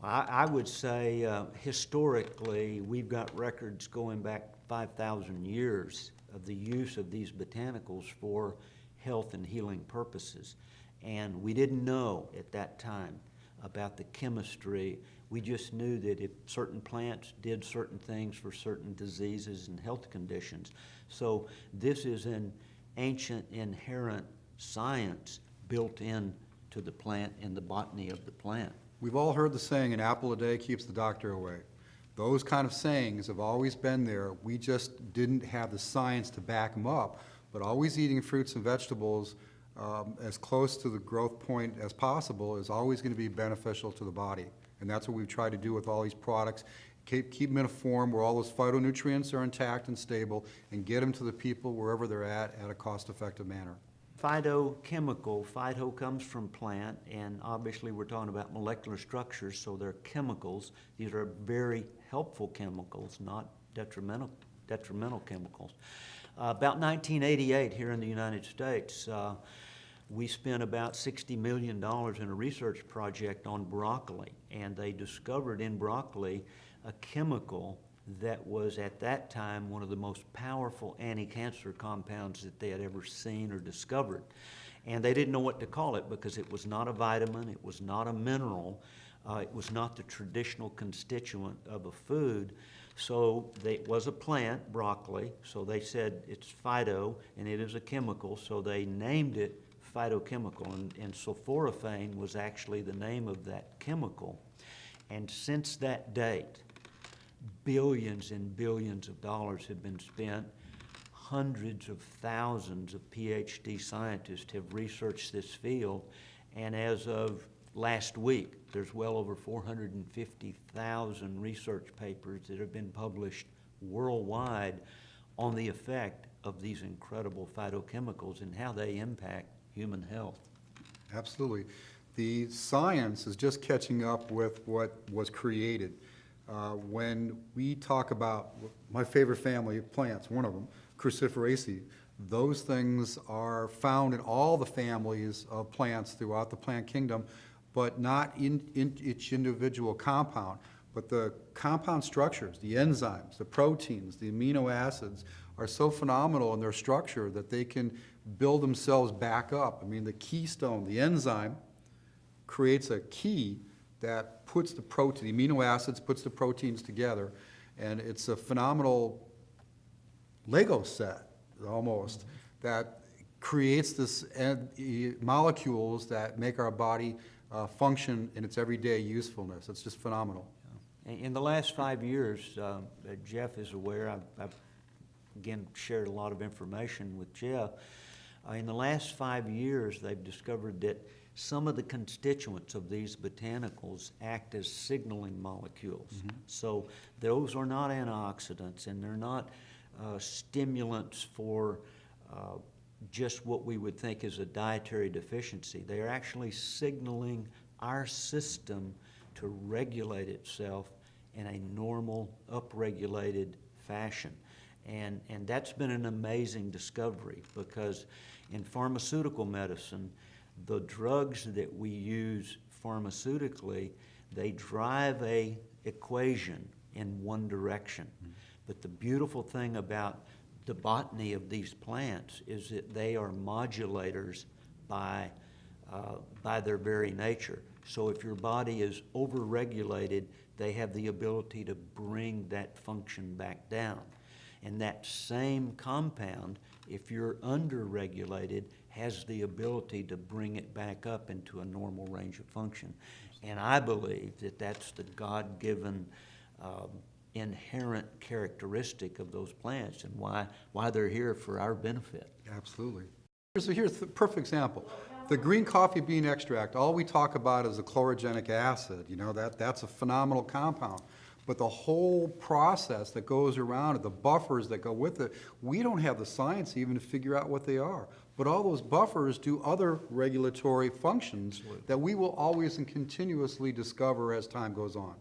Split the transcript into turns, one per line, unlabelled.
I would say historically, we've got records going back 5,000 years of the use of these botanicals for health and healing purposes. And we didn't know at that time about the chemistry. We just knew that if certain plants did certain things for certain diseases and health conditions. So this is an ancient inherent science built in to the plant and the botany of the plant.
We've all heard the saying, an apple a day keeps the doctor away. Those kind of sayings have always been there. We just didn't have the science to back them up. But always eating fruits and vegetables as close to the growth point as possible is always going to be beneficial to the body. And that's what we've tried to do with all these products. Keep them in a form where all those phytonutrients are intact and stable, and get them to the people wherever they're at a cost-effective manner.
Phytochemical, phyto comes from plant, and obviously we're talking about molecular structures, so they're chemicals. These are very helpful chemicals, not detrimental chemicals. About 1988 here in the United States, we spent about $60 million in a research project on broccoli, and they discovered in broccoli a chemical that was at that time one of the most powerful anti-cancer compounds that they had ever seen or discovered. And they didn't know what to call it because it was not a vitamin, it was not a mineral, it was not the traditional constituent of a food. So it was a plant, broccoli, so they said it's phyto and it is a chemical, so they named it phytochemical, and sulforaphane was actually the name of that chemical. And since that date, billions and billions of dollars have been spent. Hundreds of thousands of PhD scientists have researched this field, and as of last week, there's well over 450,000 research papers that have been published worldwide on the effect of these incredible phytochemicals and how they impact human health.
Absolutely. The science is just catching up with what was created. When we talk about my favorite family of plants, one of them, Cruciferaceae, those things are found in all the families of plants throughout the plant kingdom, but not in each individual compound. But the compound structures, the enzymes, the proteins, the amino acids are so phenomenal in their structure that they can build themselves back up. I mean, the keystone, the enzyme, creates a key that puts the protein, the amino acids, puts the proteins together, and it's a phenomenal Lego set, almost, that creates this molecules that make our body function in its everyday usefulness. It's just phenomenal.
In the last 5 years, Jeff is aware, I've again shared a lot of information with Jeff. In the last 5 years, they've discovered that some of the constituents of these botanicals act as signaling molecules. Mm-hmm. So those are not antioxidants, and they're not stimulants for just what we would think is a dietary deficiency. They are actually signaling our system to regulate itself in a normal, upregulated fashion. And that's been an amazing discovery, because in pharmaceutical medicine, the drugs that we use pharmaceutically, they drive a equation in one direction. Mm-hmm. But the beautiful thing about the botany of these plants is that they are modulators by their very nature. So if your body is overregulated, they have the ability to bring that function back down. And that same compound, if you're underregulated, has the ability to bring it back up into a normal range of function. And I believe that that's the God-given inherent characteristic of those plants, and why they're here for our benefit.
Absolutely. Here's the perfect example. The green coffee bean extract, all we talk about is the chlorogenic acid. You know, that's a phenomenal compound. But the whole process that goes around it, the buffers that go with it, we don't have the science even to figure out what they are. But all those buffers do other regulatory functions that we will always and continuously discover as time goes on.